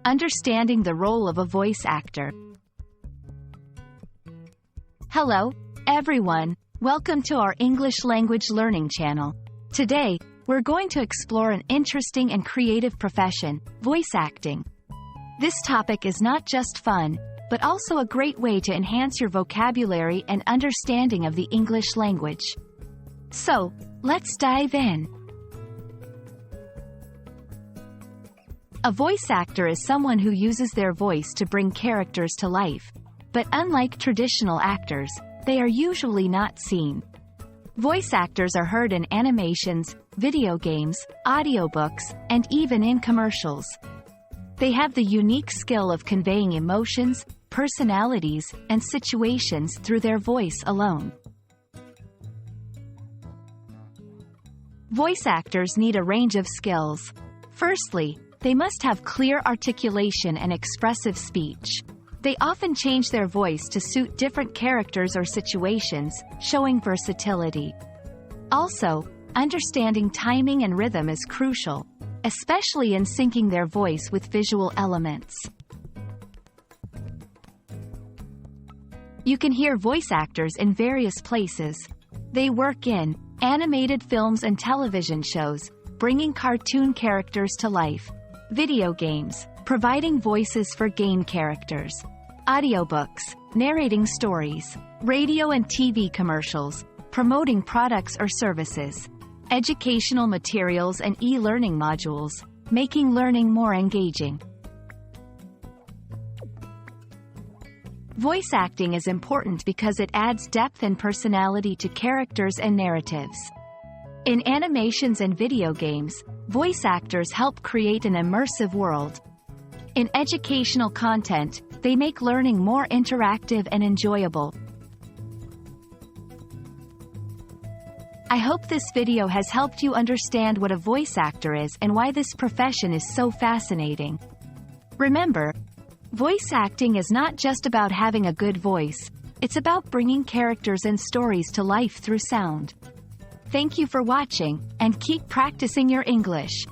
Understanding the role of a voice actor. Hello, everyone. Welcome to our English language learning channel. Today, we're going to explore an interesting and creative profession, voice acting. This topic is not just fun, but also a great way to enhance your vocabulary and understanding of the English language. So, let's dive in. A voice actor is someone who uses their voice to bring characters to life. But unlike traditional actors, they are usually not seen. Voice actors are heard in animations, video games, audiobooks, and even in commercials. They have the unique skill of conveying emotions, personalities, and situations through their voice alone. Voice actors need a range of skills. Firstly, they must have clear articulation and expressive speech. They often change their voice to suit different characters or situations, showing versatility. Also, understanding timing and rhythm is crucial, especially in syncing their voice with visual elements. You can hear voice actors in various places. They work in animated films and television shows, bringing cartoon characters to life. Video games, providing voices for game characters. Audiobooks, narrating stories. Radio and TV commercials, promoting products or services. Educational materials and e-learning modules, making learning more engaging. Voice acting is important because it adds depth and personality to characters and narratives. In animations and video games, voice actors help create an immersive world. In educational content, they make learning more interactive and enjoyable. I hope this video has helped you understand what a voice actor is and why this profession is so fascinating. Remember, voice acting is not just about having a good voice, it's about bringing characters and stories to life through sound. Thank you for watching, and keep practicing your English.